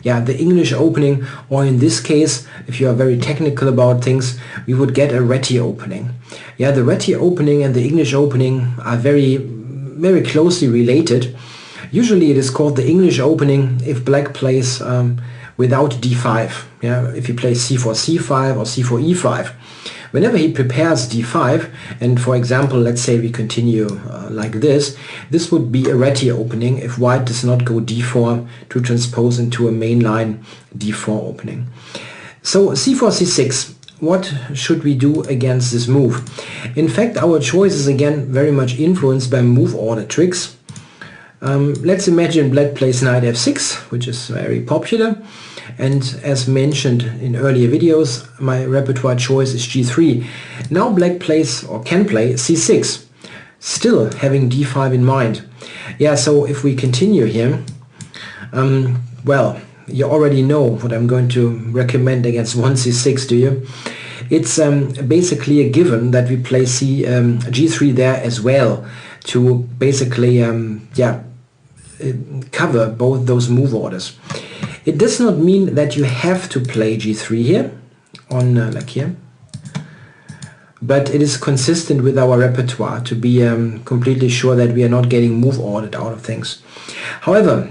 yeah, the English opening, or in this case, if you are very technical about things, we would get a Réti opening. Yeah, the Réti opening and the English opening are very closely related. Usually it is called the English opening if black plays without d5. Yeah, if he plays c4 c5 or c4 e5. Whenever he prepares d5, and for example, let's say we continue like this would be a Réti opening if white does not go d4 to transpose into a mainline d4 opening. So c4 c6, what should we do against this move? In fact, our choice is again very much influenced by move order tricks. Let's imagine black plays knight f6, which is very popular, and as mentioned in earlier videos, my repertoire choice is g3. Now black plays or can play c6, still having d5 in mind. Yeah, so if we continue here, well, you already know what I'm going to recommend against 1c6, do you? It's basically a given that we play g3 there as well to basically cover both those move orders. It does not mean that you have to play g3 here, on like here, but it is consistent with our repertoire to be completely sure that we are not getting move ordered out of things. However,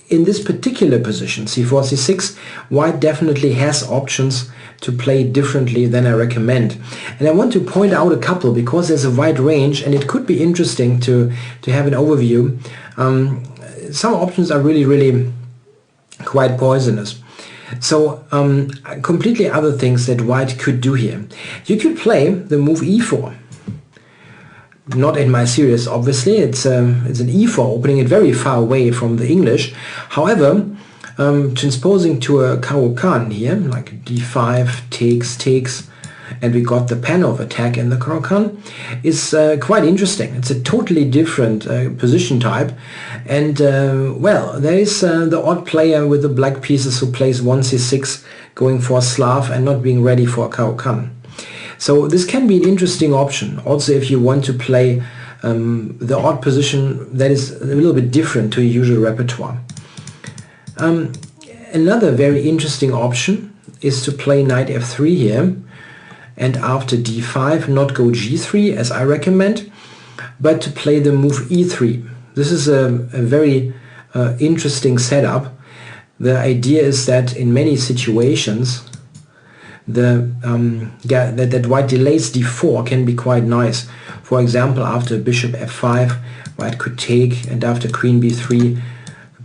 in this particular position, c4, c6, white definitely has options to play differently than I recommend. And I want to point out a couple because there's a wide range and it could be interesting to have an overview. Some options are really quite poisonous. So completely other things that white could do here. You could play the move e4. Not in my series, obviously. It's an e4 opening, it very far away from the English. However, transposing to a Caro-Kann here, like d5 takes, and we got the Panov attack in the Caro-Kann, is quite interesting. It's a totally different position type, and well, there is the odd player with the black pieces who plays 1c6 going for a Slav and not being ready for a Caro-Kann. So this can be an interesting option. Also, if you want to play the odd position that is a little bit different to your usual repertoire. Another very interesting option is to play knight f3 here, and after d5 not go g3 as I recommend, but to play the move e3. This is a very interesting setup. The idea is that in many situations that white delays d4 can be quite nice. For example, after bishop f5, white could take, and after queen b3,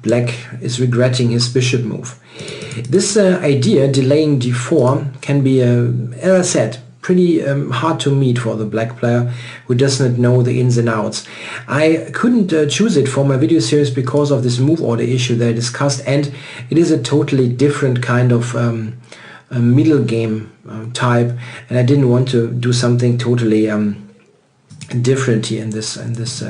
black is regretting his bishop move. This idea, delaying d4, can be, as I said, pretty hard to meet for the black player who does not know the ins and outs. I couldn't choose it for my video series because of this move order issue that I discussed, and it is a totally different kind of a middle game type, and I didn't want to do something totally different here in this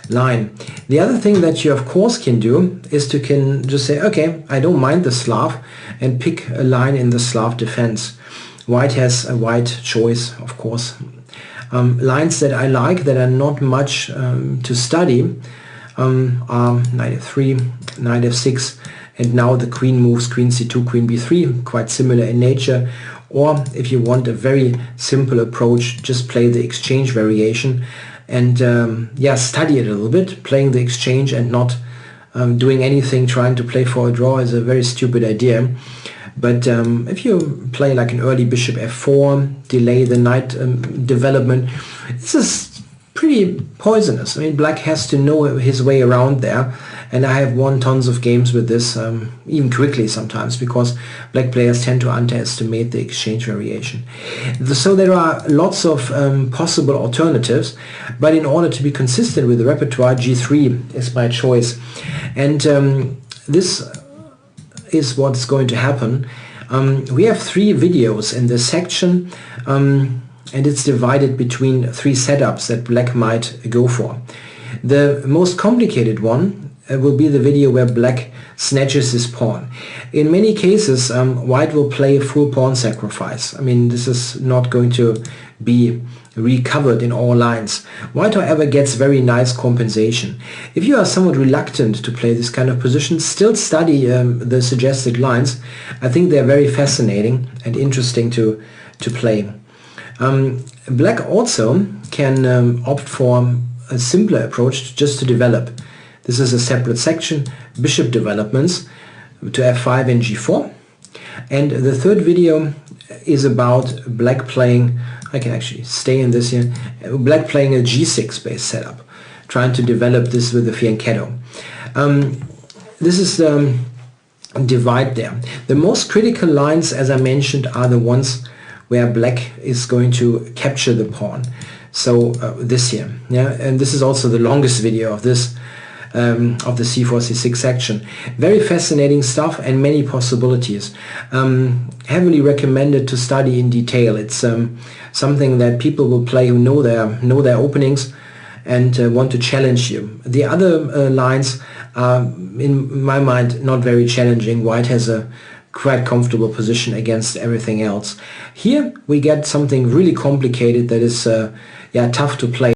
line. The other thing that you of course can do is to just say, okay, I don't mind the Slav, and pick a line in the Slav defense. White has a wide choice, of course. Lines that I like that are not much to study are knight f3, knight f6, and now the queen moves queen c2, queen b3, quite similar in nature. Or if you want a very simple approach, just play the exchange variation and yeah, study it a little bit. Playing the exchange and not doing anything, trying to play for a draw is a very stupid idea. But if you play like an early bishop f4, delay the knight development, this is pretty poisonous. I mean, black has to know his way around there, and I have won tons of games with this, even quickly sometimes, because black players tend to underestimate the exchange variation. So there are lots of possible alternatives, but in order to be consistent with the repertoire, g3 is my choice. And this is what's going to happen. We have 3 videos in this section, and it's divided between 3 setups that black might go for. The most complicated one will be the video where black snatches his pawn. In many cases, white will play full pawn sacrifice. I mean, this is not going to be recovered in all lines. White, however, gets very nice compensation. If you are somewhat reluctant to play this kind of position, still study the suggested lines. I think they're very fascinating and interesting to play. Black also can opt for a simpler approach just to develop. This is a separate section, bishop developments to f5 and g4. And the third video is about black playing, I can actually stay in this here, black playing a g6 based setup, trying to develop this with the fianchetto. This is the divide there. The most critical lines, as I mentioned, are the ones where black is going to capture the pawn. So this here, yeah, and this is also the longest video of this, of the c4, c6 section. Very fascinating stuff and many possibilities. Heavily recommended to study in detail. It's something that people will play who know their openings and want to challenge you. The other lines are, in my mind, not very challenging. White has a quite comfortable position against everything else. Here we get something really complicated that is tough to play.